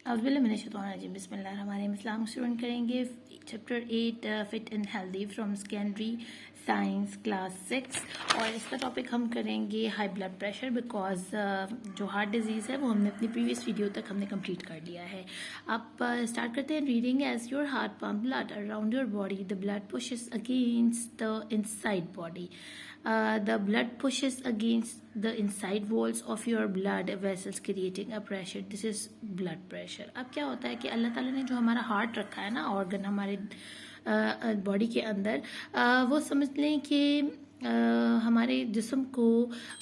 बिस्मिल्लाहिर्रहमानिर्रहीम। इस्लाम स्टूडेंट करेंगे chapter 8 fit and healthy from secondary science class 6 और इसका टॉपिक हम करेंगे हाई ब्लड प्रेशर बिकॉज जो हार्ट डिजीज़ है वो हमने अपनी प्रीवियस वीडियो तक हमने कंप्लीट कर लिया है। आप स्टार्ट करते हैं reading. As your heart pump blood around your body the blood pushes against the inside body the blood pushes against the inside walls of your blood vessels creating a pressure. This is blood pressure. अब क्या होता है कि अल्लाह ताला ने जो हमारा heart रखा है ना ऑर्गन हमारे बॉडी के अंदर वो समझ लें कि हमारे जिस्म को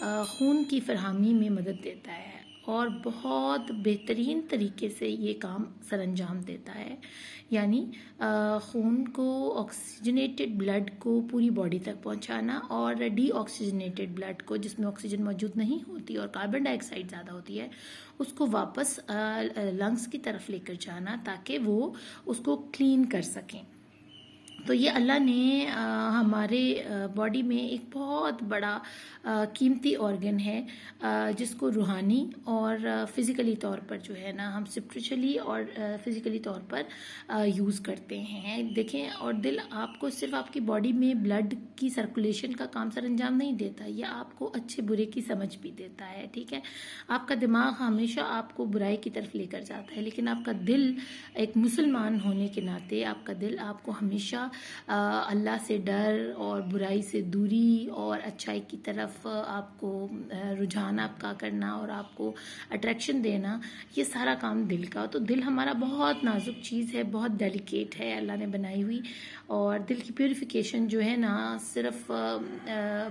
खून की फरहमी में मदद देता है और बहुत बेहतरीन तरीके से ये काम सरअंजाम देता है। यानी खून को ऑक्सीजनेटेड ब्लड को पूरी बॉडी तक पहुंचाना और डीऑक्सीजनेटेड ब्लड को जिसमें ऑक्सीजन मौजूद नहीं होती और कार्बन डाइऑक्साइड ज़्यादा होती है उसको वापस लंग्स की तरफ लेकर जाना ताकि वो उसको क्लीन कर सकें। तो ये अल्लाह ने हमारे बॉडी में एक बहुत बड़ा कीमती ऑर्गन है जिसको रूहानी और फिज़िकली तौर पर जो है ना हम स्पिरिचुअली और फिज़िकली तौर पर यूज़ करते हैं। देखें, और दिल आपको सिर्फ आपकी बॉडी में ब्लड की सर्कुलेशन का काम सरअंजाम नहीं देता, यह आपको अच्छे बुरे की समझ भी देता है। ठीक है, आपका दिमाग हमेशा आपको बुराई की तरफ लेकर जाता है, लेकिन आपका दिल एक मुसलमान होने के नाते आपका दिल आपको हमेशा अल्लाह से डर और बुराई से दूरी और अच्छाई की तरफ आपको रुझान आपका करना और आपको अट्रैक्शन देना, ये सारा काम दिल का। तो दिल हमारा बहुत नाजुक चीज़ है, बहुत डेलिकेट है अल्लाह ने बनाई हुई। और दिल की प्यूरिफिकेशन जो है ना सिर्फ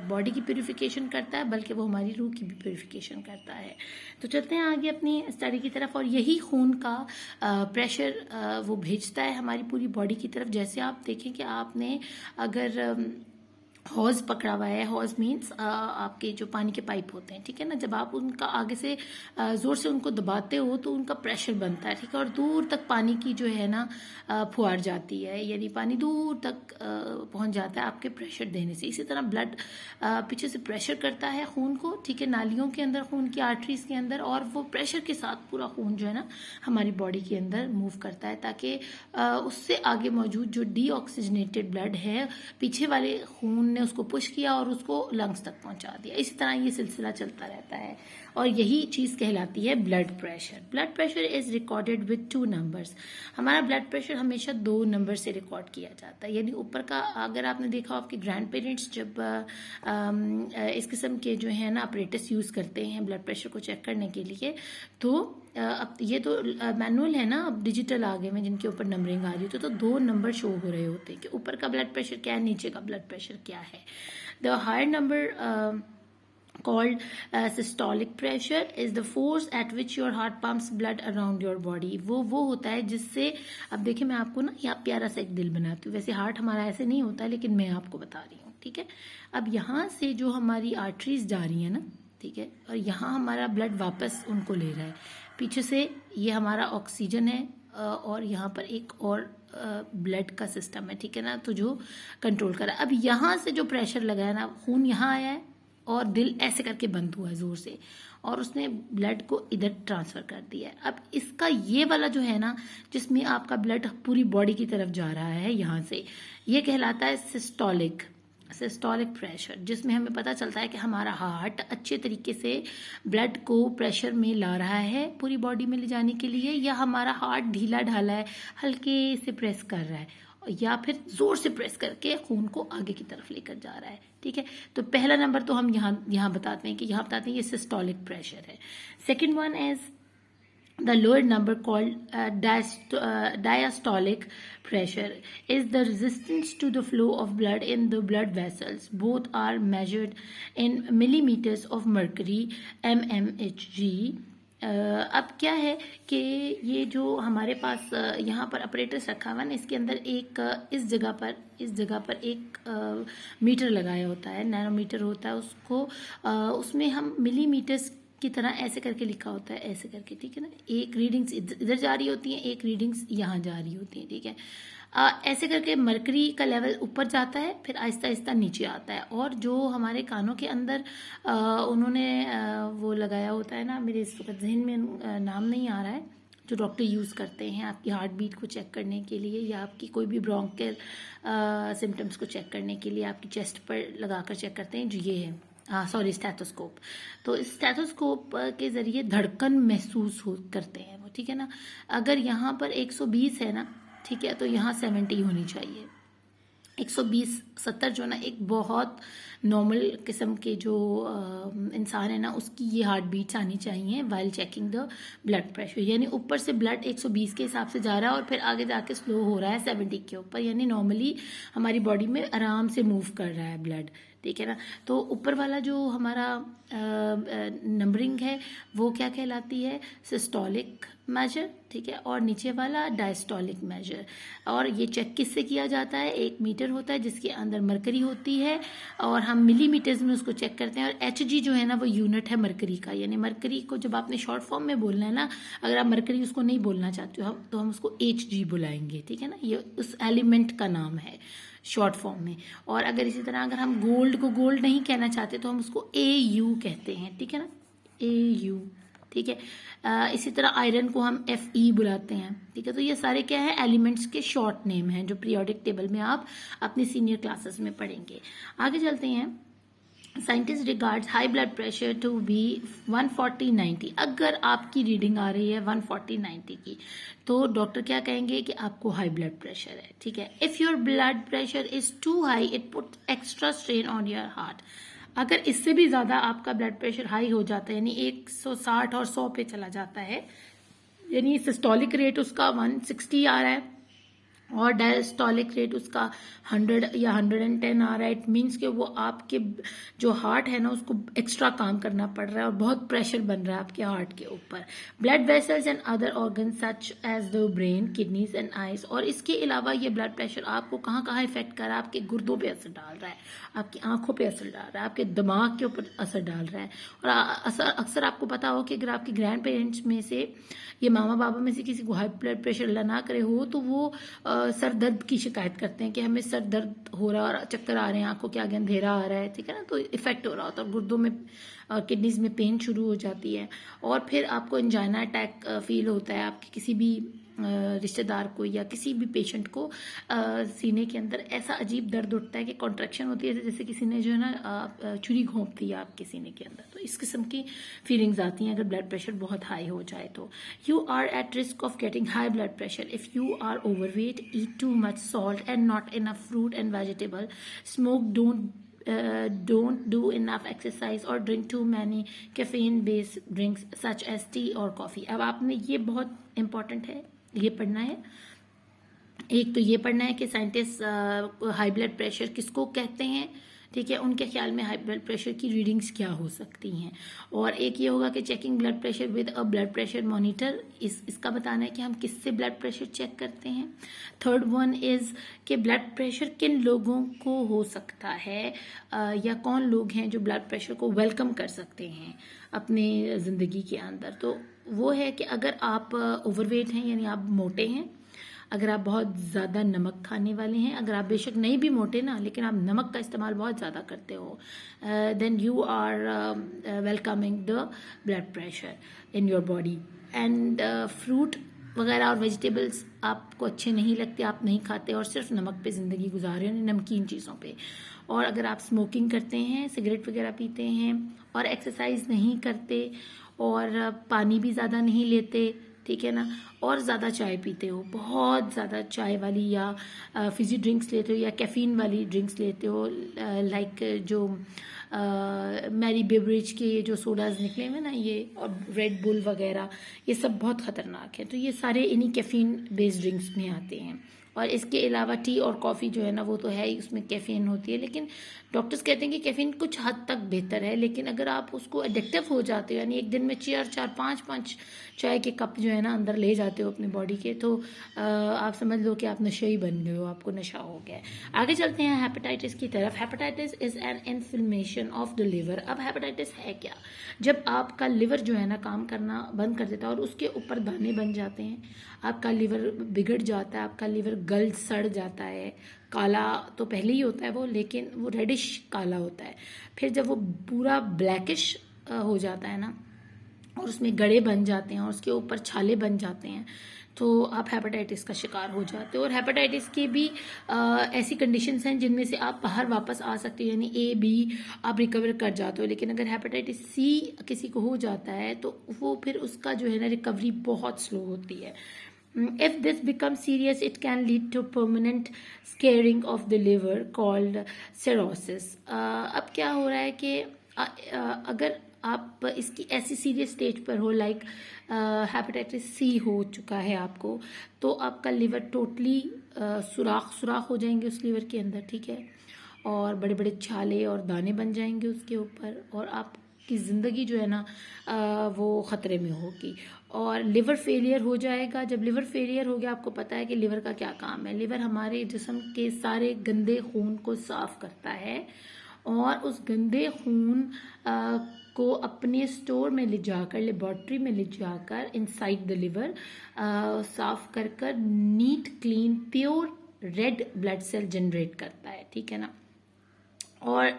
बॉडी की प्यूरिफिकेशन करता है बल्कि वो हमारी रूह की भी प्यूरिफिकेशन करता है। तो चलते हैं आगे अपनी स्टडी की तरफ। और यही खून का प्रेशर वो भेजता है हमारी पूरी बॉडी की तरफ। जैसे आप देखें कि आपने अगर हॉज पकड़ा हुआ है, हॉज मीन्स आपके जो पानी के पाइप होते हैं, ठीक है ना, जब आप उनका आगे से ज़ोर से उनको दबाते हो तो उनका प्रेशर बनता है, ठीक है, और दूर तक पानी की जो है ना फुहार जाती है, यानी पानी दूर तक पहुंच जाता है आपके प्रेशर देने से। इसी तरह ब्लड पीछे से प्रेशर करता है खून को, ठीक है, नालियों के अंदर, खून की आर्टरीज के अंदर, और वो प्रेशर के साथ पूरा खून जो है ना हमारी बॉडी के अंदर मूव करता है ताकि उससे आगे मौजूद जो डीऑक्सीजनेटेड ब्लड है पीछे वाले खून ने उसको पुश किया और उसको लंग्स तक पहुंचा दिया। इसी तरह ये सिलसिला चलता रहता है और यही चीज़ कहलाती है blood pressure. Blood pressure is recorded with 2 numbers. हमारा ब्लड प्रेशर हमेशा 2 नंबर से रिकॉर्ड किया जाता है। यानी ऊपर का, अगर आपने देखा आपके ग्रैंड पेरेंट्स जब इस किस्म के जो है ना अपरेटस यूज़ करते हैं ब्लड प्रेशर को चेक करने के लिए, तो अब ये तो मैनुअल है ना, अब डिजिटल आ गए में जिनके ऊपर नंबरिंग आ रही होती है, तो 2 नंबर शो हो रहे होते हैं कि ऊपर का ब्लड प्रेशर क्या है, नीचे का ब्लड प्रेशर क्या है। The higher number called systolic pressure is the force at which your heart pumps blood around your body। वो होता है जिससे, अब देखिए मैं आपको ना यहाँ प्यारा सा एक दिल बनाती हूँ, वैसे हार्ट हमारा ऐसे नहीं होता लेकिन मैं आपको बता रही हूँ, ठीक है। अब यहाँ से जो हमारी आर्टरीज जा रही है ना, ठीक है, और यहाँ हमारा ब्लड वापस उनको ले रहा है, पीछे से ये हमारा ऑक्सीजन है और यहाँ पर एक और ब्लड का सिस्टम है, ठीक है ना, तो जो कंट्रोल कर रहा है। अब यहाँ से जो प्रेशर लगा है ना, खून यहाँ आया है और दिल ऐसे करके बंद हुआ है जोर से और उसने ब्लड को इधर ट्रांसफर कर दिया है। अब इसका ये वाला जो है ना जिसमें आपका ब्लड पूरी बॉडी की तरफ जा रहा है यहाँ से, ये कहलाता है सिस्टोलिक प्रेशर, जिसमें हमें पता चलता है कि हमारा हार्ट अच्छे तरीके से ब्लड को प्रेशर में ला रहा है पूरी बॉडी में ले जाने के लिए, या हमारा हार्ट ढीला ढाला है, हल्के से प्रेस कर रहा है या फिर जोर से प्रेस करके खून को आगे की तरफ लेकर जा रहा है। ठीक है, तो पहला नंबर तो हम यहाँ बताते हैं कि यहाँ बताते हैं ये सिस्टोलिक प्रेशर है। Second one is the lower number called diastolic pressure is the resistance to the flow of blood in the blood vessels. Both are measured in millimeters of mercury mmHg। अब क्या है कि ये जो हमारे पास यहाँ पर अपरेटस रखा हुआ ना, इसके अंदर एक इस जगह पर एक मीटर लगाया होता है, नैनोमीटर होता है, उसको उसमें हम मिलीमीटर्स की तरह ऐसे करके लिखा होता है, ऐसे करके, ठीक है ना, एक रीडिंग्स इधर जा रही होती हैं, एक रीडिंग्स यहाँ जा रही होती हैं, ठीक है। ऐसे करके मरकरी का लेवल ऊपर जाता है, फिर आहिस्ता आहिस्ता नीचे आता है। और जो हमारे कानों के अंदर उन्होंने वो लगाया होता है ना, मेरे इस वक्त जहन में नाम नहीं आ रहा है, जो डॉक्टर यूज़ करते हैं आपकी हार्ट बीट को चेक करने के लिए या आपकी कोई भी ब्रोंकियल सिम्टम्स को चेक करने के लिए आपकी चेस्ट पर लगाकर चेक करते हैं, जो ये है स्टेथोस्कोप। तो इस स्टेथोस्कोप के ज़रिए धड़कन महसूस करते हैं वो, ठीक है ना। अगर यहाँ पर 120 है ना, ठीक है, तो यहाँ 70 होनी चाहिए। 120 70 जो ना एक बहुत नॉर्मल किस्म के जो इंसान है ना उसकी ये हार्ट बीट्स आनी चाहिए while checking the blood pressure. यानी ऊपर से ब्लड 120 के हिसाब से जा रहा है और फिर आगे जाके स्लो हो रहा है 70 के ऊपर, यानी नॉर्मली हमारी बॉडी में आराम से मूव कर रहा है ब्लड, ठीक है ना। तो ऊपर वाला जो हमारा नंबरिंग है वो क्या कहलाती है, सिस्टोलिक मेजर, ठीक है, और नीचे वाला डायस्टोलिक मेजर। और ये चेक किससे किया जाता है, 1 मीटर होता है जिसके अंदर मरकरी होती है और हम मिलीमीटर्स में उसको चेक करते हैं। और HG जो है ना वो यूनिट है मरकरी का, यानी मरकरी को जब आपने शॉर्ट फॉर्म में बोलना है ना, अगर आप मरकरी उसको नहीं बोलना चाहते हो तो हम उसको HG बुलाएंगे, ठीक है ना। ये उस एलिमेंट का नाम है शॉर्ट फॉर्म में। और अगर इसी तरह अगर हम गोल्ड को गोल्ड नहीं कहना चाहते तो हम उसको AU कहते हैं, ठीक है ना, AU, ठीक है। इसी तरह आयरन को हम Fe बुलाते हैं, ठीक है। तो ये सारे क्या है, एलिमेंट्स के शॉर्ट नेम हैं जो पीरियोडिक टेबल में आप अपनी सीनियर क्लासेस में पढ़ेंगे। आगे चलते हैं। Scientist regards high blood pressure to be 140/90। अगर आपकी रीडिंग आ रही है 140/90 की तो डॉक्टर क्या कहेंगे कि आपको हाई ब्लड प्रेशर है, ठीक है। If your blood pressure is too high it put extra strain on your heart. अगर इससे भी ज्यादा आपका ब्लड प्रेशर हाई हो जाता है, यानी 160 और 100 पे चला जाता है, यानी सिस्टोलिक रेट उसका 160 आ रहा है और डायस्टोलिक रेट उसका 100 या 110 आ रहा है, इट मीन्स कि वो आपके जो हार्ट है ना उसको एक्स्ट्रा काम करना पड़ रहा है और बहुत प्रेशर बन रहा है आपके हार्ट के ऊपर। Blood vessels and other organ such as the brain, kidneys and eyes. और इसके अलावा ये ब्लड प्रेशर आपको कहाँ कहाँ इफेक्ट कर रहा है, आपके गुर्दों पे असर डाल रहा है, आपकी आंखों पे असर डाल रहा है, आपके दिमाग के ऊपर असर डाल रहा है। और अक्सर आपको पता हो कि अगर आपके ग्रैंड पेरेंट्स में से ये मामा बाबा में से किसी को हाई ब्लड प्रेशर अल्लाह ना करे हो तो वो सर दर्द की शिकायत करते हैं कि हमें सर दर्द हो रहा है और चक्कर आ रहे हैं, आंखों के आगे अंधेरा आ रहा है, ठीक है ना। तो इफेक्ट हो रहा होता है, गुर्दों में किडनीज में पेन शुरू हो जाती है और फिर आपको एंजाइना अटैक फील होता है आपके किसी भी रिश्तेदार को या किसी भी पेशेंट को सीने के अंदर ऐसा अजीब दर्द उठता है कि कॉन्ट्रैक्शन होती है जैसे किसी ने जो है ना छुरी घोंप दी है आपके सीने के अंदर। तो इस किस्म की फीलिंग्स आती हैं अगर ब्लड प्रेशर बहुत हाई हो जाए तो। You are at risk of getting high blood pressure if you are overweight, eat too much salt and not enough fruit and vegetable, smoke, don't do enough exercise or drink too many caffeine based drinks such as tea or coffee। अब आपने ये बहुत important है, ये पढ़ना है। एक तो ये पढ़ना है कि साइंटिस्ट हाई ब्लड प्रेशर किसको कहते हैं, ठीक है, उनके ख्याल में हाई ब्लड प्रेशर की रीडिंग्स क्या हो सकती हैं। और एक ये होगा कि checking blood pressure with a blood pressure monitor, इसका बताना है कि हम किससे ब्लड प्रेशर चेक करते हैं। थर्ड वन इज कि ब्लड प्रेशर किन लोगों को हो सकता है या कौन लोग हैं जो ब्लड प्रेशर को वेलकम कर सकते हैं अपने ज़िंदगी के अंदर। तो वो है कि अगर आप ओवरवेट हैं यानी आप मोटे हैं, अगर आप बहुत ज़्यादा नमक खाने वाले हैं, अगर आप बेशक नहीं भी मोटे ना लेकिन आप नमक का इस्तेमाल बहुत ज़्यादा करते हो, then you are welcoming the blood pressure in your body. And fruit वगैरह और वेजिटेबल्स आपको अच्छे नहीं लगते, आप नहीं खाते और सिर्फ नमक पे ज़िंदगी गुजार रहे हो, नमकीन चीज़ों पे। और अगर आप स्मोकिंग करते हैं, सिगरेट वगैरह पीते हैं और एक्सरसाइज नहीं करते और पानी भी ज़्यादा नहीं लेते, ठीक है ना, और ज़्यादा चाय पीते हो, बहुत ज़्यादा चाय वाली या फिजी ड्रिंक्स लेते हो या कैफीन वाली ड्रिंक्स लेते हो, लाइक जो मैरी बेवरेज के ये जो सोडाज निकले हुए ना ये और रेड बुल वगैरह, ये सब बहुत ख़तरनाक है। तो ये सारे इन्हीं कैफीन बेस्ड ड्रिंक्स में आते हैं। और इसके अलावा टी और कॉफ़ी जो है ना वो तो है ही, उसमें कैफीन होती है, लेकिन डॉक्टर्स कहते हैं कि कैफीन कुछ हद तक बेहतर है, लेकिन अगर आप उसको एडिक्टिव हो जाते हो यानी एक दिन में 4-5 चाय के कप जो है ना अंदर ले जाते हो अपनी बॉडी के, तो आप समझ लो कि आप नशे बन गए हो, आपको नशा हो गया है। आगे चलते हैं हेपेटाइटिस की तरफ। Hepatitis is an inflammation of the liver. अब हेपेटाइटिस है क्या, जब आपका लिवर जो है ना काम करना बंद कर देता है और उसके ऊपर दाने बन जाते हैं, आपका लिवर बिगड़ जाता है, आपका लिवर गल सड़ जाता है, काला तो पहले ही होता है वो, लेकिन वो रेडिश काला होता है। फिर जब वो पूरा ब्लैकिश हो जाता है ना, और उसमें गड़े बन जाते हैं और उसके ऊपर छाले बन जाते हैं, तो आप हेपेटाइटिस का शिकार हो जाते हो। और हेपेटाइटिस के भी ऐसी कंडीशंस हैं जिनमें से आप बाहर वापस आ सकते हो, यानी ए बी आप रिकवर कर जाते हो। लेकिन अगर हेपेटाइटिस सी किसी को हो जाता है तो वो फिर उसका जो है ना रिकवरी बहुत स्लो होती है। If this becomes serious, it can lead to permanent scarring of the liver called cirrhosis. अब क्या हो रहा है कि अगर आप इसकी ऐसी सीरियस स्टेज पर हो, लाइक हेपेटाइटिस सी हो चुका है आपको, तो आपका लिवर टोटली सुराख हो जाएंगे उस लिवर के अंदर, ठीक है, और बड़े बड़े छाले और दाने बन जाएंगे उसके ऊपर, और आपकी ज़िंदगी जो है ना वो ख़तरे में होगी। और लिवर फेलियर हो जाएगा। जब लिवर फेलियर हो गया, आपको पता है कि लिवर का क्या काम है। लिवर हमारे जिस्म के सारे गंदे खून को साफ करता है और उस गंदे खून को अपने स्टोर में ले जाकर, लेबॉर्ट्री में ले जाकर इनसाइड द लिवर साफ कर कर neat clean pure red blood cell generate करता है, ठीक है ना। और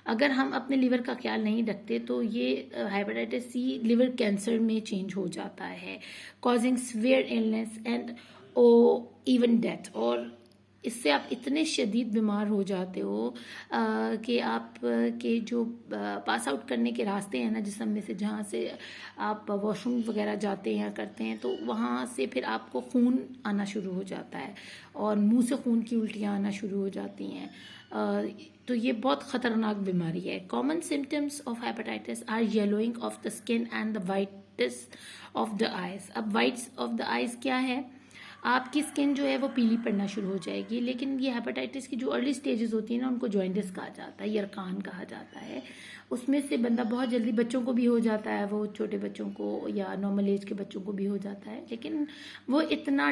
अगर हम अपने लिवर का ख्याल नहीं रखते तो ये हेपेटाइटिस सी लिवर कैंसर में चेंज हो जाता है, causing severe illness and oh even death. और इससे आप इतने शदीद बीमार हो जाते हो कि आप के जो पास आउट करने के रास्ते हैं ना जिस्म में से, जहाँ से आप वॉशरूम वगैरह जाते हैं करते हैं, तो वहाँ से फिर आपको खून आना शुरू हो जाता है और मुंह से खून की उल्टियाँ आना शुरू हो जाती हैं। तो ये बहुत ख़तरनाक बीमारी है। Common symptoms of hepatitis are yellowing of the skin and the whites of the eyes. अब वाइट्स ऑफ द आइज क्या है? आपकी स्किन जो है वो पीली पड़ना शुरू हो जाएगी। लेकिन ये हेपेटाइटिस की जो अर्ली स्टेजेस होती है ना, उनको जॉइंटिस कहा जाता है, यरकान कहा जाता है। उसमें से बंदा बहुत जल्दी, बच्चों को भी हो जाता है, वो छोटे बच्चों को या नॉर्मल एज के बच्चों को भी हो जाता है, लेकिन वो इतना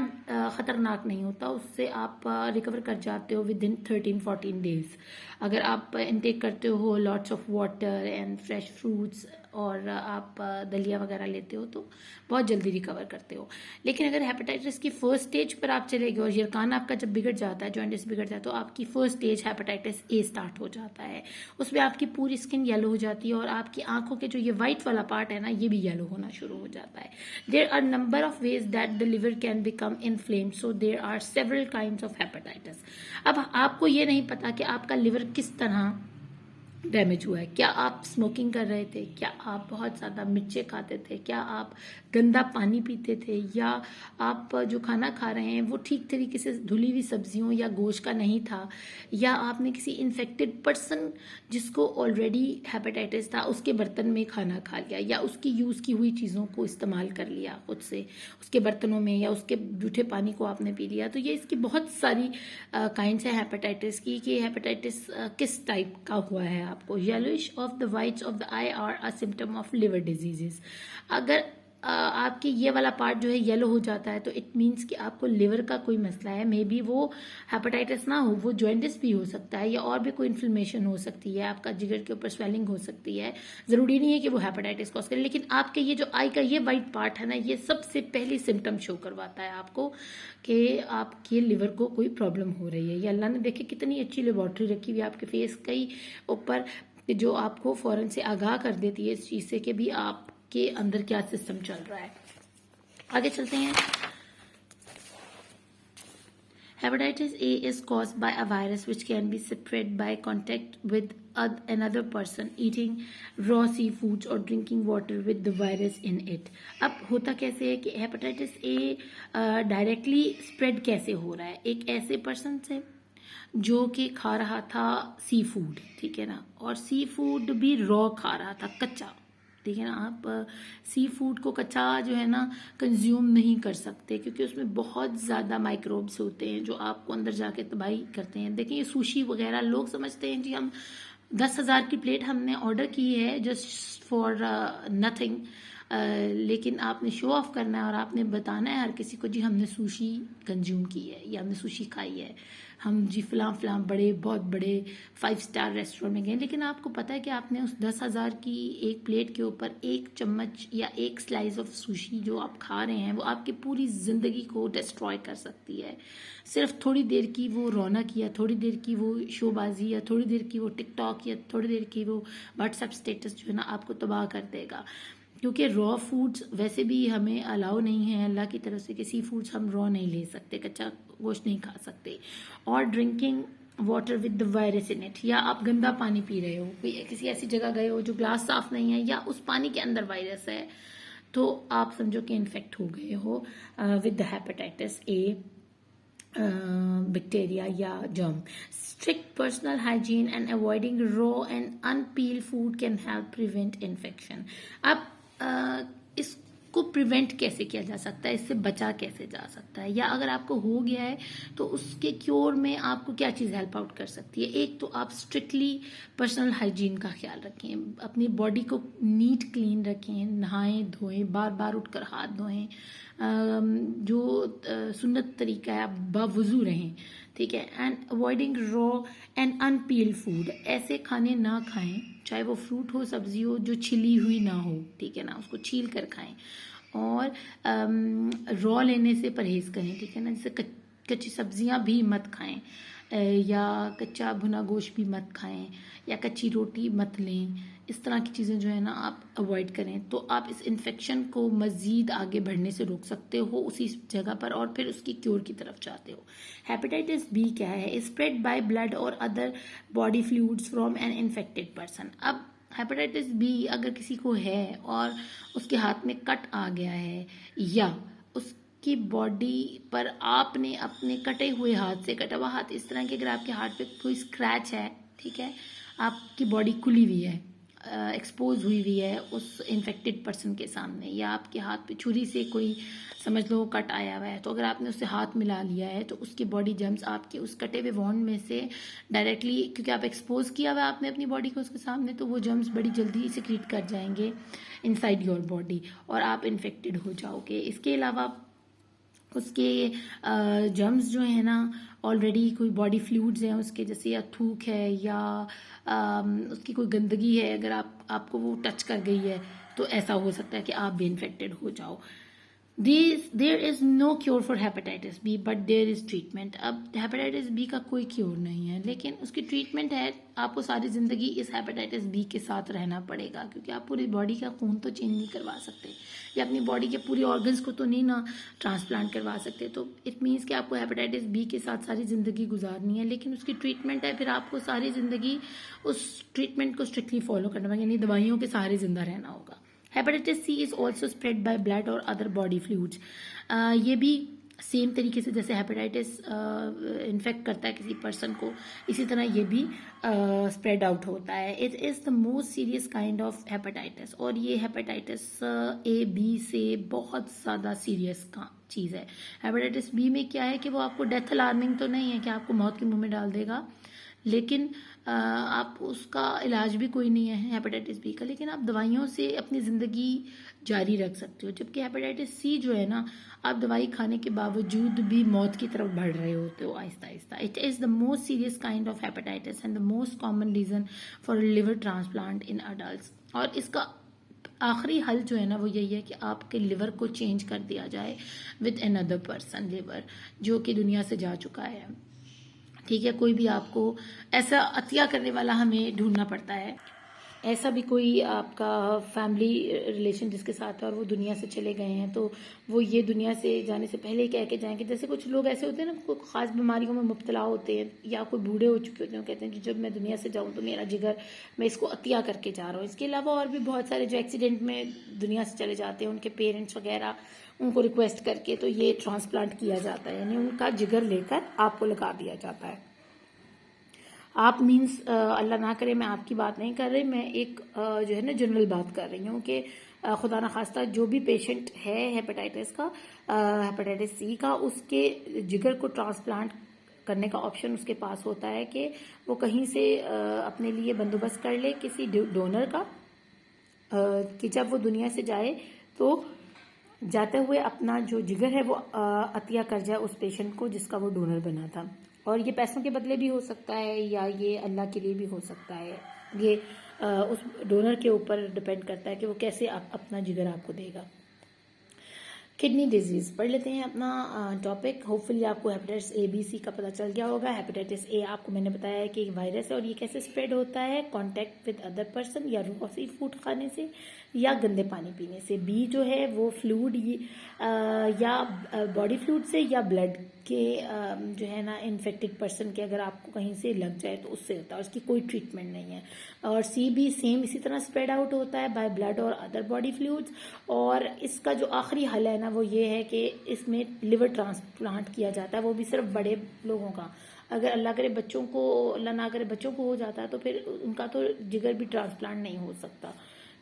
ख़तरनाक नहीं होता। उससे आप रिकवर कर जाते हो विद इन 13-14 डेज। अगर आप इनटेक करते हो lots of water and fresh fruits और आप दलिया वगैरह लेते हो तो बहुत जल्दी रिकवर करते हो। लेकिन अगर हेपेटाइटिस की फर्स्ट स्टेज पर आप चले गए और यरकान आपका जब बिगड़ जाता है, जॉइंटिस बिगड़ जाता है, तो आपकी first stage hepatitis A start हो जाता है। उसमें आपकी पूरी स्किन येलो हो जाती है और आपकी आंखों के जो ये वाइट वाला पार्ट है ना, ये भी येलो होना शुरू हो जाता है। There are number of ways that the liver can become inflamed, so there are several kinds of hepatitis. अब आपको ये नहीं पता कि आपका लिवर किस तरह डैमेज हुआ है। क्या आप स्मोकिंग कर रहे थे? क्या आप बहुत ज़्यादा मिर्चें खाते थे? क्या आप गंदा पानी पीते थे? या आप जो खाना खा रहे हैं वो ठीक तरीके से धुली हुई सब्जियों या गोश्त का नहीं था? या आपने किसी इन्फेक्टेड पर्सन जिसको ऑलरेडी हेपेटाइटिस था उसके बर्तन में खाना खा लिया, या उसकी यूज़ की हुई चीज़ों को इस्तेमाल कर लिया खुद से उसके बर्तनों में, या उसके जूठे पानी को आपने पी लिया? तो ये इसकी बहुत सारी काइंड्स है हेपेटाइटिस की, कि हेपेटाइटिस किस टाइप का हुआ है आपको। Yellowish of the whites of the eye are a symptom of liver diseases. अगर आपकी ये वाला पार्ट जो है येलो हो जाता है तो इट मीन्स कि आपको लिवर का कोई मसला है। मे बी वो हेपेटाइटिस ना हो, वो जॉइंटिस भी हो सकता है, या और भी कोई इन्फ्लेमेशन हो सकती है, आपका जिगर के ऊपर स्वेलिंग हो सकती है। ज़रूरी नहीं है कि वो हेपेटाइटिस कॉज करे, लेकिन आपके ये जो आई का ये वाइट पार्ट है ना, ये सबसे पहले सिम्टम शो करवाता है आपको कि आपके लिवर को कोई प्रॉब्लम हो रही है। या अल्लाह ने देखे कितनी अच्छी लेबॉर्ट्री रखी हुई है आपके फेस के ऊपर, जो आपको फौरन से आगाह कर देती है इस चीज़ से कि भी आपके अंदर क्या सिस्टम चल रहा है। आगे चलते हैं। Hepatitis A is caused by a virus which can be spread by contact with another person, eating raw seafoods or drinking water with the virus in it. अब होता कैसे है कि हेपेटाइटिस ए डायरेक्टली स्प्रेड कैसे हो रहा है? एक ऐसे पर्सन से जो कि खा रहा था सी फूड, ठीक है ना, और सी फूड भी रॉ खा रहा था, कच्चा, ठीक है ना। आप सी फूड को कच्चा जो है ना कंज्यूम नहीं कर सकते, क्योंकि उसमें बहुत ज़्यादा माइक्रोब्स होते हैं जो आपको अंदर जाके तबाही करते हैं। देखिए ये सुशी वगैरह लोग समझते हैं जी हम 10,000 की प्लेट हमने ऑर्डर की है जस्ट फॉर नथिंग, लेकिन आपने शो ऑफ करना है और आपने बताना है हर किसी को जी हमने सुशी कंज्यूम की है या हमने सुशी खाई है, हम जी फलां बड़े बहुत बड़े 5 स्टार रेस्टोरेंट में गए। लेकिन आपको पता है कि आपने उस 10,000 की एक प्लेट के ऊपर एक चम्मच या एक स्लाइस ऑफ सुशी जो आप खा रहे हैं वो आपकी पूरी ज़िंदगी को डिस्ट्रॉय कर सकती है। सिर्फ थोड़ी देर की वो रौनक या थोड़ी देर की वो शोबाजी या थोड़ी देर की वो टिकटॉक या थोड़ी देर की वो व्हाट्सएप स्टेटस जो है ना आपको तबाह कर देगा। क्योंकि रॉ फूड्स वैसे भी हमें अलाउ नहीं है अल्लाह की तरफ से कि सी फूड्स हम रॉ नहीं ले सकते, कच्चा गोश्त नहीं खा सकते। और drinking water with the virus in it, या आप गंदा पानी पी रहे हो, कोई किसी ऐसी जगह गए हो जो ग्लास साफ नहीं है या उस पानी के अंदर वायरस है, तो आप समझो कि इन्फेक्ट हो गए हो with the hepatitis A bacteria या germ. Strict personal hygiene and avoiding raw and unpeeled food can help prevent infection. अब इसको प्रिवेंट कैसे किया जा सकता है, इससे बचा कैसे जा सकता है, या अगर आपको हो गया है तो उसके क्योर में आपको क्या चीज़ हेल्प आउट कर सकती है। एक तो आप स्ट्रिक्टली पर्सनल हाइजीन का ख्याल रखें, अपनी बॉडी को नीट क्लीन रखें, नहाएं धोएं, बार बार उठकर हाथ धोएं, जो सुन्नत तरीका है आप बावुजू रहें, ठीक है। And avoiding raw and unpeeled food, ऐसे खाने ना खाएं, चाहे वो फ्रूट हो सब्जी हो जो छिली हुई ना हो, ठीक है ना, उसको छील कर खाएं। और रॉ लेने से परहेज करें, ठीक है ना, जैसे कच्ची सब्जियां भी मत खाएं, या कच्चा भुना गोश्त भी मत खाएं, या कच्ची रोटी मत लें। इस तरह की चीज़ें जो है ना आप अवॉइड करें, तो आप इस इन्फेक्शन को मज़ीद आगे बढ़ने से रोक सकते हो उसी जगह पर, और फिर उसकी क्योर की तरफ जाते हो। हेपेटाइटिस बी क्या है? स्प्रेड बाय ब्लड और other body fluids from an infected person. अब हेपेटाइटिस बी अगर किसी को है और उसके हाथ में कट आ गया है, या उसकी बॉडी पर आपने अपने कटे हुए हाथ से, कटा हुआ हाथ इस तरह के, अगर आपके हाथ पे कोई स्क्रैच है, ठीक है, आपकी बॉडी खुली हुई है, एक्सपोज हुई हुई है उस इन्फेक्टेड पर्सन के सामने, या आपके हाथ पे छुरी से कोई समझ लो कट आया हुआ है, तो अगर आपने उससे हाथ मिला लिया है तो उसकी बॉडी जर्म्स आपके उस कटे हुए वॉन्ड में से डायरेक्टली, क्योंकि आप एक्सपोज किया हुआ है आपने अपनी बॉडी को उसके सामने, तो वो जर्म्स बड़ी जल्दी सिक्रीट कर जाएंगे इनसाइड योर बॉडी और आप इन्फेक्टेड हो जाओगे। इसके अलावा उसके जर्म्स जो है ना, ऑलरेडी कोई बॉडी फ्लूइड्स हैं उसके, जैसे या थूक है या उसकी कोई गंदगी है, अगर आपको वो टच कर गई है तो ऐसा हो सकता है कि आप भी इन्फेक्टेड हो जाओ। There is no cure for hepatitis B but there is treatment. अब हेपेटाइटिस बी का कोई क्योर नहीं है, लेकिन उसकी ट्रीटमेंट है। आपको सारी जिंदगी इस हेपेटाइटिस बी के साथ रहना पड़ेगा, क्योंकि आप पूरी बॉडी का खून तो चेंज नहीं करवा सकते, या अपनी बॉडी के पूरी ऑर्गन्स को तो नहीं ना ट्रांसप्लांट करवा सकते। तो इट मीन्स कि आपको हेपेटाइटिस बी के साथ सारी जिंदगी गुजारनी है, लेकिन उसकी ट्रीटमेंट है, फिर आपको सारी जिंदगी उस ट्रीटमेंट को स्ट्रिक्टली फॉलो करना होगा, यानी दवाइयों के सहारे जिंदा रहना होगा। Hepatitis C is also spread by blood और अदर बॉडी फ्लूइड्स। ये भी सेम तरीके से जैसे हेपेटाइटिस इन्फेक्ट करता है किसी पर्सन को, इसी तरह ये भी स्प्रेड आउट होता है। It is the most serious kind of hepatitis, और ये हेपेटाइटिस ए बी से बहुत ज़्यादा सीरियस का चीज़ है। हेपेटाइटिस बी में क्या है कि वो आपको डेथ अलार्मिंग तो नहीं है कि आपको मौत के मुंह में डाल देगा, लेकिन आप उसका इलाज भी कोई नहीं है हेपेटाइटिस बी का, लेकिन आप दवाइयों से अपनी ज़िंदगी जारी रख सकते हो। जबकि हेपेटाइटिस सी जो है ना, आप दवाई खाने के बावजूद भी मौत की तरफ बढ़ रहे होते हो Aahista Aahista. It is the most serious kind of hepatitis and the most common reason for liver transplant in adult. और इसका आखिरी हल जो है ना वो यही है कि आपके लिवर को चेंज कर दिया जाए विद अनदर पर्सन लिवर जो कि दुनिया से जा चुका है, ठीक है। कोई भी आपको ऐसा अतिया करने वाला हमें ढूंढना पड़ता है, ऐसा भी कोई आपका फैमिली रिलेशन जिसके साथ है और वो दुनिया से चले गए हैं, तो वो ये दुनिया से जाने से पहले ही कह के जाएंगे। जैसे कुछ लोग ऐसे होते हैं ना, कोई ख़ास बीमारियों में मुब्तला होते हैं या कोई बूढ़े हो चुके होते हैं, कहते हैं कि जब मैं दुनिया से जाऊं तो मेरा जिगर, मैं इसको अतिया करके जा रहा हूँ। इसके अलावा और भी बहुत सारे जो एक्सीडेंट में दुनिया से चले जाते हैं, उनके पेरेंट्स वगैरह उनको रिक्वेस्ट करके तो ये ट्रांसप्लांट किया जाता है, यानी उनका जिगर लेकर आपको लगा दिया जाता है। आप मीन्स अल्लाह ना करे, मैं आपकी बात नहीं कर रही, मैं एक जो है ना जनरल बात कर रही हूँ कि खुदा ना खास्ता जो भी पेशेंट है हेपेटाइटिस का, हेपेटाइटिस सी का, उसके जिगर को ट्रांसप्लांट करने का ऑप्शन उसके पास होता है कि वो कहीं से अपने लिए बंदोबस्त कर ले किसी डोनर का, कि जब वो दुनिया से जाए तो जाते हुए अपना जो जिगर है वो अतिया कर जाए उस पेशेंट को जिसका वो डोनर बना था। और ये पैसों के बदले भी हो सकता है या ये अल्लाह के लिए भी हो सकता है, ये उस डोनर के ऊपर डिपेंड करता है कि वो कैसे अपना जिगर आपको देगा। किडनी डिजीज़ पढ़ लेते हैं अपना टॉपिक। होपफुली आपको हेपेटाइटिस ए बी सी का पता चल गया होगा। हेपेटाइटिस ए आपको मैंने बताया है कि एक वायरस है और ये कैसे स्प्रेड होता है, कांटेक्ट विद अदर पर्सन या रॉ सी फूड खाने से। या गंदे पानी पीने से। बी जो है वो फ्लूइड या बॉडी फ्लूइड से या ब्लड के जो है ना इन्फेक्टेड पर्सन के अगर आपको कहीं से लग जाए तो उससे होता है, उसकी कोई ट्रीटमेंट नहीं है। और सी भी सेम इसी तरह स्प्रेड आउट होता है बाय ब्लड और अदर बॉडी फ्लूइड्स। और इसका जो आखिरी हल है ना वो ये है कि इसमें लिवर ट्रांसप्लांट किया जाता है, वो भी सिर्फ बड़े लोगों का। अगर अल्लाह करे बच्चों को, अल्लाह ना करे बच्चों को हो जाता है तो फिर उनका तो जिगर भी ट्रांसप्लांट नहीं हो सकता,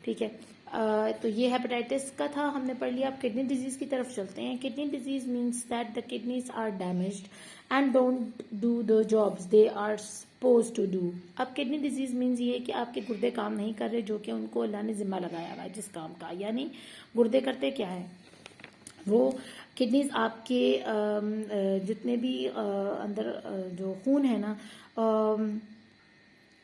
ठीक है। तो ये हेपेटाइटिस का था, हमने पढ़ लिया। अब किडनी डिजीज की तरफ चलते हैं। Kidney disease means that the kidneys are damaged and don't do the jobs they are suppose to do. अब किडनी डिजीज मीन्स ये है कि आपके गुर्दे काम नहीं कर रहे जो कि उनको अल्लाह ने जिम्मा लगाया हुआ है जिस काम का। यानी गुर्दे करते क्या है, वो किडनीज आपके जितने भी अंदर जो खून है ना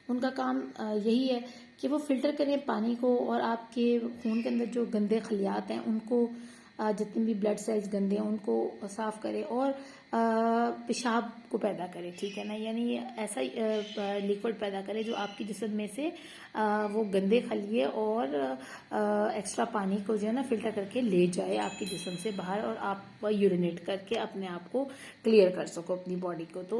उनका काम यही है कि वो फिल्टर करें पानी को और आपके खून के अंदर जो गंदे खलियात हैं उनको, जितने भी ब्लड सेल्स गंदे हैं उनको साफ करें और पेशाब को पैदा करे, ठीक है ना। यानी ऐसा लिक्विड पैदा करे जो आपके जिस्म में से वो गंदे खलिए और एक्स्ट्रा पानी को जो है ना फिल्टर करके ले जाए आपके जिस्म से बाहर और आप यूरिनेट करके अपने आप को क्लियर कर सको अपनी बॉडी को। तो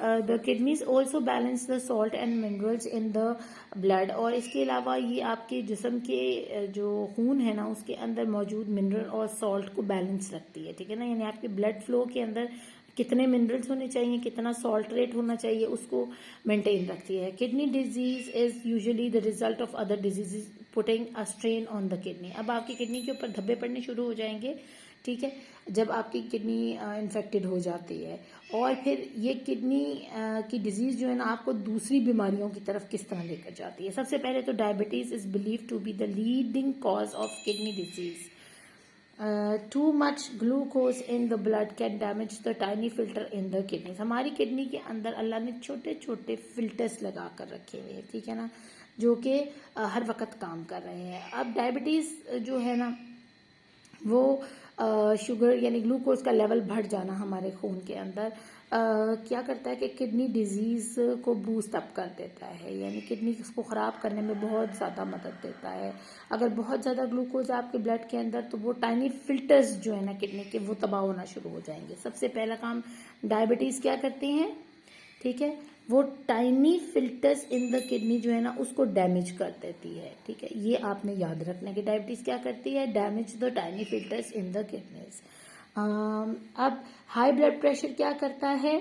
the kidneys also balance the salt and minerals in the blood. और इसके अलावा ये आपके जिस्म के जो खून है ना उसके अंदर मौजूद मिनरल और सॉल्ट को बैलेंस रखती है, ठीक है ना। यानी आपके ब्लड फ्लो के अंदर कितने मिनरल्स होने चाहिए, कितना सॉल्ट रेट होना चाहिए, उसको मेंटेन रखती है। Kidney disease is usually the result of other diseases putting a strain on the kidney. अब आपकी किडनी के ऊपर धब्बे पड़ने शुरू हो जाएंगे, ठीक है, जब आपकी किडनी इन्फेक्टेड हो जाती है। और फिर ये किडनी की डिजीज जो है ना आपको दूसरी बीमारियों की तरफ किस तरह लेकर जाती है। सबसे पहले तो diabetes is believe to be the leading cause of kidney disease. Too much glucose in the blood can damage the tiny filter in the kidneys। हमारी किडनी के अंदर अल्लाह ने छोटे छोटे फिल्टर्स लगा कर रखे हुए हैं, ठीक है ना, जो कि हर वक्त काम कर रहे हैं। अब डायबिटीज़ जो है ना वो शुगर यानी ग्लूकोज का लेवल बढ़ जाना हमारे खून के अंदर क्या करता है कि किडनी डिजीज़ को बूस्ट अप कर देता है, यानी किडनी को ख़राब करने में बहुत ज़्यादा मदद देता है। अगर बहुत ज़्यादा ग्लूकोज आपके ब्लड के अंदर तो वो टाइनी फिल्टर्स जो है ना किडनी के वो तबाह होना शुरू हो जाएंगे। सबसे पहला काम डायबिटीज़ क्या करती हैं, ठीक है, वो tiny filters in the kidney जो है ना उसको डैमेज कर देती है, ठीक है। ये आपने याद रखना है कि डायबिटीज़ क्या करती है, damage the tiny filters in the kidneys. अब हाई ब्लड प्रेशर क्या करता है,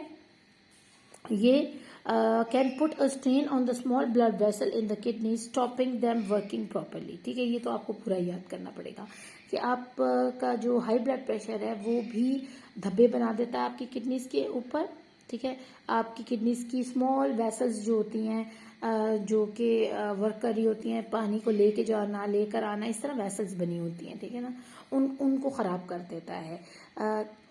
ये can put a strain on the small blood vessel in the kidney stopping them working properly, ठीक है। ये तो आपको पूरा याद करना पड़ेगा कि आपका जो हाई ब्लड प्रेशर है वो भी धब्बे बना देता है आपकी किडनीज के ऊपर, ठीक है। आपकी किडनीज की स्मॉल वेसल्स जो होती हैं जो कि वर्क कर रही होती हैं, पानी को लेके जाना लेकर आना, इस तरह वेसल्स बनी होती हैं, ठीक है ना, उनको ख़राब कर देता है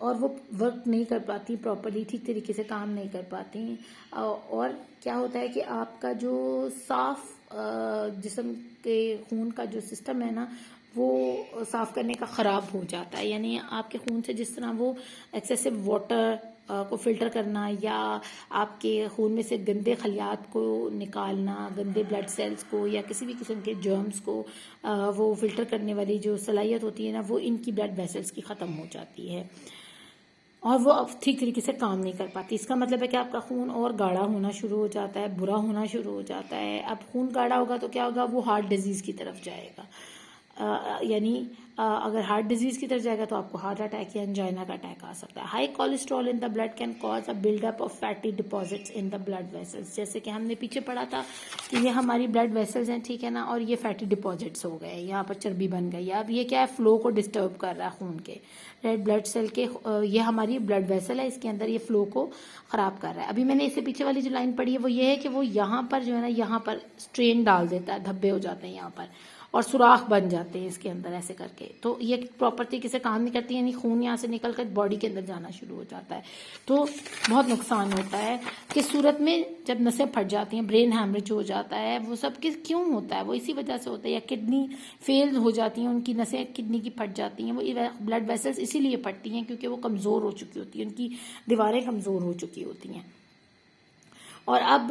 और वो वर्क नहीं कर पाती प्रॉपरली, ठीक तरीके से काम नहीं कर पाती। और क्या होता है कि आपका जो साफ जिस्म के खून का जो सिस्टम है ना वो साफ करने का ख़राब हो जाता है। यानी आपके खून से जिस तरह वो एक्सेसिव वाटर को फिल्टर करना या आपके खून में से गंदे खलियात को निकालना, गंदे ब्लड सेल्स को या किसी भी किस्म के जर्म्स को वो फिल्टर करने वाली जो सलाहियत होती है ना वो इनकी ब्लड वेसल्स की ख़त्म हो जाती है और वो अब ठीक तरीके से काम नहीं कर पाती। इसका मतलब है कि आपका खून और गाढ़ा होना शुरू हो जाता है, बुरा होना शुरू हो जाता है। अब खून गाढ़ा होगा तो क्या होगा, वो हार्ट डिजीज़ की तरफ जाएगा। यानी अगर हार्ट डिजीज़ की तरफ जाएगा तो आपको हार्ट अटैक या एंजाइना का अटैक आ सकता है। High cholesterol in the blood can cause a buildup of fatty deposits in the blood vessels. जैसे कि हमने पीछे पढ़ा था कि ये हमारी ब्लड वेसल्स हैं, ठीक है ना, और ये फैटी डिपॉजिट्स हो गए, यहाँ पर चर्बी बन गई। अब ये क्या है, फ्लो को डिस्टर्ब कर रहा है खून के, रेड ब्लड सेल के, ये हमारी ब्लड वेसल है, इसके अंदर ये फ्लो को ख़राब कर रहा है। अभी मैंने इससे पीछे वाली जो लाइन पढ़ी है वो ये है कि वो यहाँ पर जो है ना यहाँ पर स्ट्रेन डाल देता है, धब्बे हो जाते हैं यहाँ पर और सुराख बन जाते हैं इसके अंदर ऐसे करके, तो ये प्रॉपर तरीके से काम नहीं करती, यानी खून यहाँ से निकल कर बॉडी के अंदर जाना शुरू हो जाता है, तो बहुत नुकसान होता है। किस सूरत में, जब नसें फट जाती हैं, ब्रेन हैमरेज हो जाता है, वो सब क्यों होता है, वो इसी वजह से होता है। या किडनी फेल हो जाती हैं, उनकी नसें किडनी की फट जाती हैं, वो ब्लड वेसल्स इसीलिए फटती हैं क्योंकि वो कमज़ोर हो चुकी होती हैं, उनकी दीवारें कमज़ोर हो चुकी होती हैं। और अब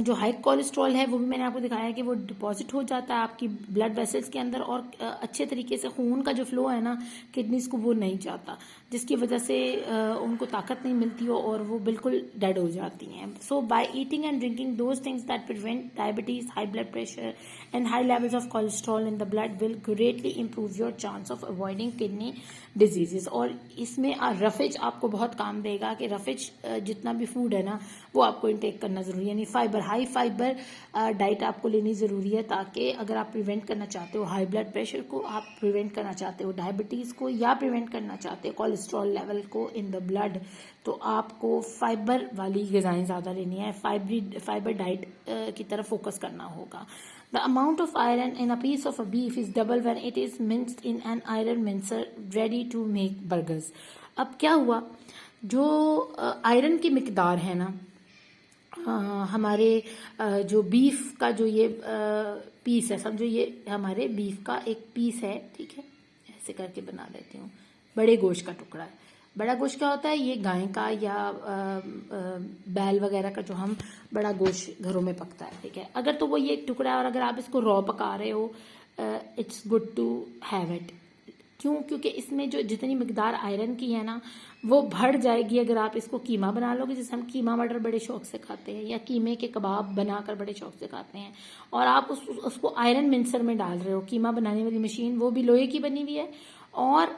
जो हाई कोलेस्ट्रॉल है वो भी मैंने आपको दिखाया है कि वो डिपॉजिट हो जाता है आपकी ब्लड वेसल्स के अंदर, और अच्छे तरीके से खून का जो फ्लो है ना किडनीज को वो नहीं जाता, जिसकी वजह से उनको ताकत नहीं मिलती हो और वो बिल्कुल डेड हो जाती हैं. So by eating and drinking those things that prevent diabetes, high blood pressure and high levels of cholesterol in the blood will greatly improve your chance of avoiding kidney diseases. और इसमें roughage आपको बहुत काम देगा कि roughage जितना भी food है ना वो आपको इनटेक करना जरूरी है, यानी फाइबर, हाई फाइबर डाइट आपको लेनी जरूरी है, ताकि अगर आप प्रिवेंट करना चाहते हो हाई ब्लड प्रेशर को, आप प्रिवेंट करना चाहते हो डायबिटीज को, या प्रिवेंट करना चाहते हो कोलेस्ट्रॉल लेवल को इन द ब्लड, तो आपको फाइबर वाली ग़िज़ाएं ज़्यादा लेनी है, फाइबर डाइट की तरफ फोकस करना होगा. The amount of iron in a piece of a beef is double when it is minced in an iron mincer ready to make burgers. अब क्या हुआ, जो आयरन की मिकदार है ना हमारे जो बीफ का जो ये पीस है, समझो ये हमारे बीफ का एक पीस है, ठीक है, ऐसे करके बना देती हूँ, बड़े गोश्त का टुकड़ा है. बड़ा गोश्त क्या होता है, ये गाय का या बैल वगैरह का जो हम बड़ा गोश्त घरों में पकता है, ठीक है. अगर तो वो ये एक टुकड़ा है और अगर आप इसको रॉ पका रहे हो, it's good to have it. क्यों? क्योंकि इसमें जो जितनी मिकदार आयरन की है ना वो बढ़ जाएगी अगर आप इसको कीमा बना लोगे, जैसे हम कीमा मटर बड़े शौक से खाते हैं या कीमे के कबाब बनाकर बड़े शौक से खाते हैं, और आप उसको आयरन मिक्सर में डाल रहे हो. कीमा बनाने वाली मशीन वो भी लोहे की बनी हुई है, और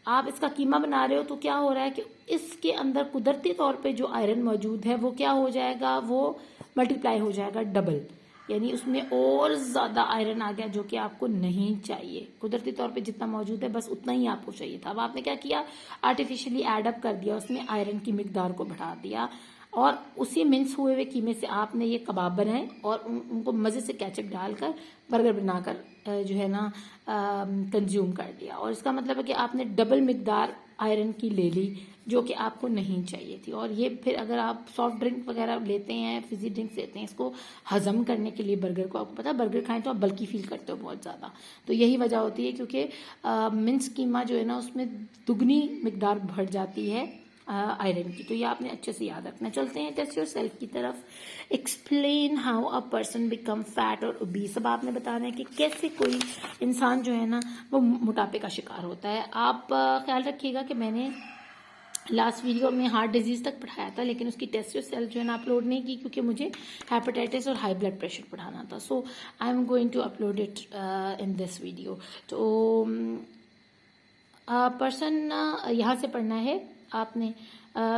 आप इसका कीमा बना रहे हो, तो क्या हो रहा है कि इसके अंदर कुदरती तौर पे जो आयरन मौजूद है वो क्या हो जाएगा, वो मल्टीप्लाई हो जाएगा डबल, यानी उसमें और ज़्यादा आयरन आ गया जो कि आपको नहीं चाहिए. कुदरती तौर पे जितना मौजूद है बस उतना ही आपको चाहिए था, अब आपने क्या किया, आर्टिफिशियली एड अप कर दिया, उसमें आयरन की मिकदार को बढ़ा दिया, और उसी मिन्स हुए हुए कीमे से आपने ये कबाब बनाए और उनको मज़े से केचप डालकर बर्गर बनाकर जो है ना कंज्यूम कर दिया. और इसका मतलब है कि आपने डबल मिकदार आयरन की ले ली जो कि आपको नहीं चाहिए थी. और ये फिर अगर आप सॉफ्ट ड्रिंक वगैरह लेते हैं, फिजी ड्रिंक्स लेते हैं, इसको हजम करने के लिए बर्गर को, आपको पता है बर्गर खाएं तो आप बल्कि फील करते हो बहुत ज़्यादा, तो यही वजह होती है, क्योंकि मिन्स कीमा जो है ना उसमें दुगनी मिकदार बढ़ जाती है आयरन की. तो ये आपने अच्छे से याद रखना. चलते हैं टेस्ट योर सेल्फ की तरफ. Explain how a person become fat और ओबीस. अब आपने बताना है कि कैसे कोई इंसान जो है ना वो मोटापे का शिकार होता है. आप ख्याल रखिएगा कि मैंने लास्ट वीडियो में हार्ट डिजीज तक पढ़ाया था, लेकिन उसकी टेस्ट योर सेल्फ जो है ना अपलोड नहीं की, क्योंकि मुझे हेपेटाइटिस और हाई ब्लड प्रेशर पढ़ाना था. So I am going to upload it in this video. तो पर्सन यहाँ से पढ़ना है आपने.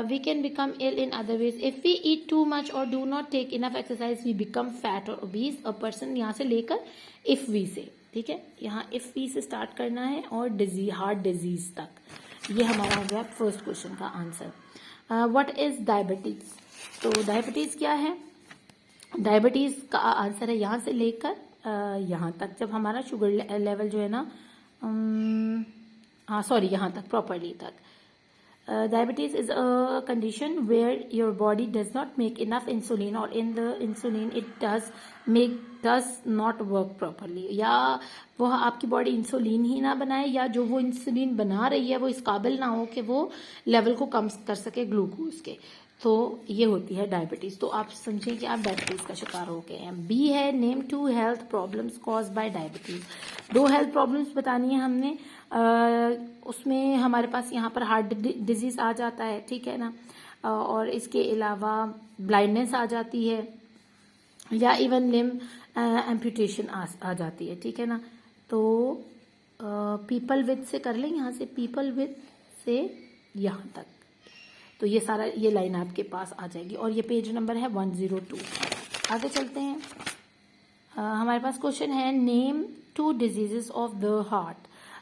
We can become ill in other ways if we eat too much और do not take enough exercise we become fat और obese. A person यहाँ से लेकर इफ वी से, ठीक है, यहाँ इफ वी से स्टार्ट करना है और हार्ट डिजीज तक. ये हमारा हो गया फर्स्ट क्वेश्चन का आंसर. What is diabetes. तो डायबिटीज क्या है, डायबिटीज का आंसर है यहाँ से लेकर यहाँ तक, जब हमारा शुगर लेवल जो है ना सॉरी यहाँ तक प्रॉपरली तक. Diabetes is a condition where your body does not make enough insulin, or in the insulin it does not work properly. या वो आपकी बॉडी इंसुलिन ही ना बनाए, या जो वो इंसुलिन बना रही है वो इस काबिल ना हो कि वो लेवल को कम कर सके ग्लूकोज के. तो ये होती है डायबिटीज. तो आप समझें कि आप डायबिटीज का शिकार हो गए हैं. बी है name 2 health problems cause by diabetes. 2 health problems बतानी है हमने. उसमें हमारे पास यहाँ पर हार्ट डिजीज आ जाता है, ठीक है ना, और इसके अलावा ब्लाइंडनेस आ जाती है, या इवन लिम एम्पुटेशन आ जाती है, ठीक है ना. तो पीपल विद से कर लें, यहाँ से पीपल विद से यहाँ तक, तो ये सारा ये लाइन आपके पास आ जाएगी. और ये पेज नंबर है 102. आगे चलते हैं. हमारे पास क्वेश्चन है name 2 diseases of the heart.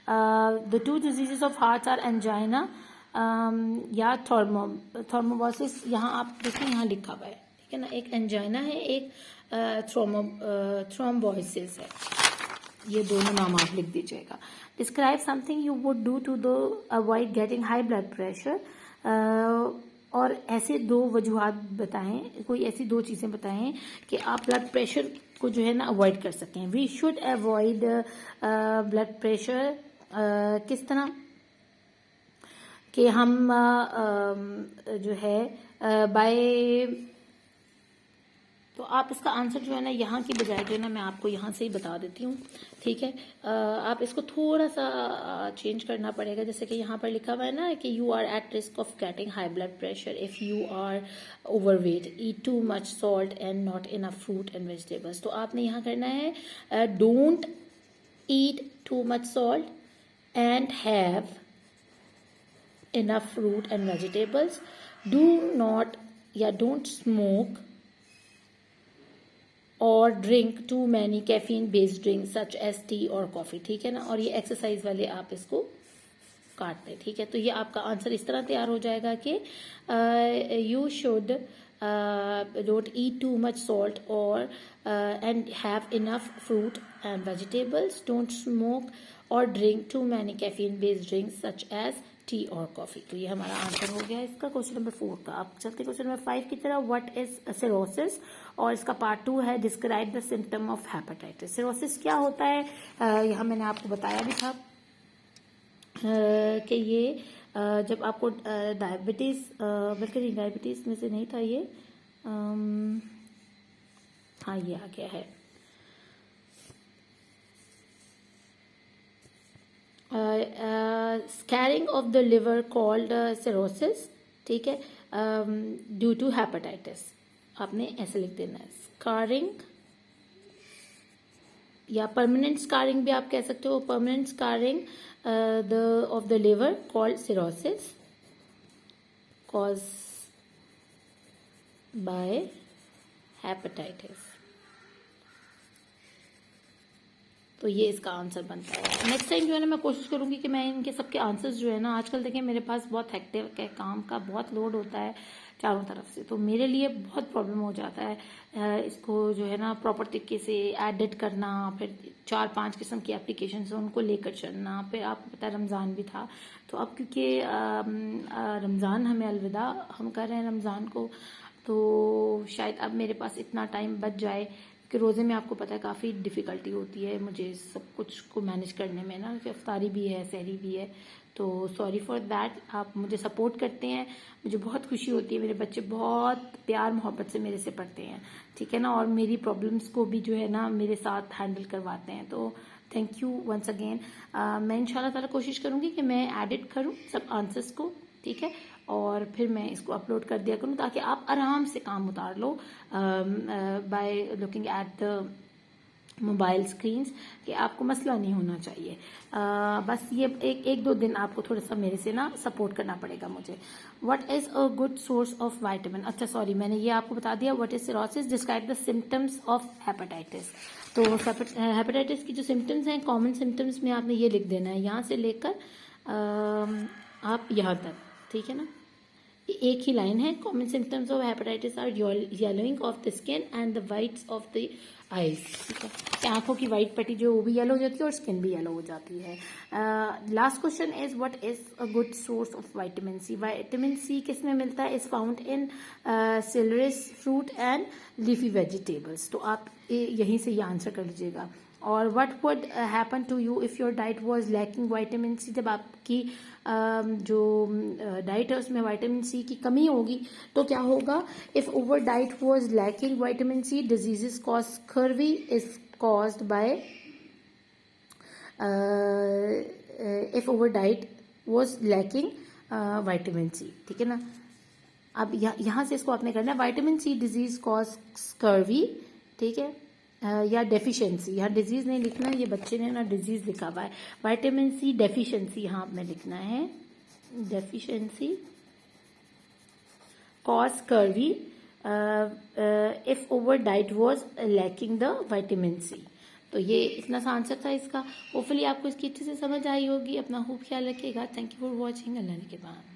The 2 diseases of hearts are angina या थ्रोम्बोसिस. यहाँ आप देखें, यहाँ लिखा हुआ है, ठीक है ना, एक एंजाइना है, एक थ्रोम्बोसिस है. ये दोनों नाम आप लिख दीजिएगा. Describe something you would do to the avoid getting high blood pressure. और ऐसे 2 वजूहात बताएं, कोई ऐसी 2 चीज़ें बताएं कि आप ब्लड प्रेशर को जो है ना अवॉइड कर सकें. We should avoid blood pressure किस तरह कि हम जो है बाय तो आप इसका आंसर जो है ना यहाँ की बजाय जो है ना मैं आपको यहाँ से ही बता देती हूँ, ठीक है। आप इसको थोड़ा सा चेंज करना पड़ेगा। जैसे कि यहाँ पर लिखा हुआ है ना कि you are at risk of getting high blood pressure if you are overweight, eat too much salt and not enough fruit and vegetables. तो आपने यहाँ करना है don't eat too much salt and have enough fruit and vegetables, do not या don't smoke और drink too many caffeine based drink such as tea और coffee, ठीक है ना। और ये एक्सरसाइज वाले आप इसको काट दें, ठीक है। तो ये आपका आंसर इस तरह तैयार हो जाएगा कि you should don't eat too much salt और and have enough fruit and vegetables, don't smoke और drink too many caffeine based drink such as tea और कॉफ़ी। तो ये हमारा आंसर हो गया इसका क्वेश्चन नंबर 4 का। अब चलते क्वेश्चन नंबर 5 की तरह। व्हाट इज सिरोसिस, और इसका पार्ट 2 है describe the symptom of hepatitis. Cirrhosis क्या होता है, यहाँ मैंने आपको बताया भी था कि ये जब आपको डायबिटीज़, बल्कि डायबिटीज़ में से नहीं था ये, हाँ ये आ गया है, scaring of the liver called cirrhosis, ठीक है, ड्यू टू हेपेटाइटिस। आपने ऐसे लिख देना है, स्कारिंग या परमानेंट स्कारिंग भी आप कह सकते हो, permanent scarring of the liver called cirrhosis cause by hepatitis. तो ये इसका आंसर बनता है। नेक्स्ट टाइम जो है ना मैं कोशिश करूंगी कि मैं इनके सबके आंसर्स जो है ना, आजकल देखिए मेरे पास बहुत हेक्टिक है, काम का बहुत लोड होता है चारों तरफ से, तो मेरे लिए बहुत प्रॉब्लम हो जाता है इसको जो है ना प्रॉपर तरीके से एडिट करना, फिर 4-5 किस्म की एप्लीकेशन है उनको लेकर चलना। फिर आपको पता है रमज़ान भी था, तो अब क्योंकि रमज़ान हमें अलविदा हम कर रहे हैं रमज़ान को, तो शायद अब मेरे पास इतना टाइम बच जाए कि रोज़े में आपको पता है काफ़ी डिफ़िकल्टी होती है मुझे सब कुछ को मैनेज करने में ना, कि इफ्तारी भी है, सहरी भी है। तो सॉरी फॉर दैट। आप मुझे सपोर्ट करते हैं, मुझे बहुत खुशी होती है, मेरे बच्चे बहुत प्यार मोहब्बत से मेरे से पढ़ते हैं, ठीक है ना, और मेरी प्रॉब्लम्स को भी जो है ना मेरे साथ हैंडल करवाते हैं। तो थैंक यू वंस अगेन। मैं इंशाल्लाह ताला कोशिश करूँगी कि मैं एडिट करूँ सब आंसर्स को, ठीक है, और फिर मैं इसको अपलोड कर दिया करूँ ताकि आप आराम से काम उतार लो by looking at the mobile screens, कि आपको मसला नहीं होना चाहिए। बस ये एक दो दिन आपको थोड़ा सा मेरे से ना सपोर्ट करना पड़ेगा मुझे। What is a good source of vitamin, अच्छा सॉरी मैंने ये आपको बता दिया। What is cirrhosis, describe the symptoms of hepatitis. तो हेपेटाइटिस की जो सिम्टम्स हैं, कॉमन सिम्टम्स में आपने ये लिख देना है यहाँ से लेकर आप यहाँ तक, ठीक है ना, एक ही लाइन है। Common symptoms of hepatitis are yellowing of the skin and the whites of the eyes, ठीक है, आंखों की वाइट पट्टी जो वो भी येलो हो जाती है और स्किन भी येलो हो जाती है। Last question is what is a good source of vitamin C. Vitamin C किस में मिलता है, is found in citrus fruit and leafy vegetables. तो आप यहीं से ये आंसर कर लीजिएगा। और what would happen to you if your diet was lacking vitamin C, जब आपकी जो डाइट है उसमें विटामिन सी की कमी होगी तो क्या होगा। If over diet was lacking vitamin C, diseases cause scurvy is caused by, if over diet was lacking vitamin C, ठीक है ना। अब यहाँ से इसको आपने करना है, vitamin C disease cause scurvy, ठीक है, या डेफिशिएंसी। यहाँ डिजीज नहीं लिखना, ये बच्चे ने ना डिजीज लिखा हुआ है। विटामिन सी डेफिशिएंसी यहाँ आपने लिखना है, deficiency cause scurvy if over diet was lacking the vitamin C. तो ये इतना सा आंसर था इसका। होपफुली आपको इसकी अच्छे से समझ आई होगी। अपना खूब ख्याल रखिएगा। Thank you for watching. अल्लाह ने के बाद।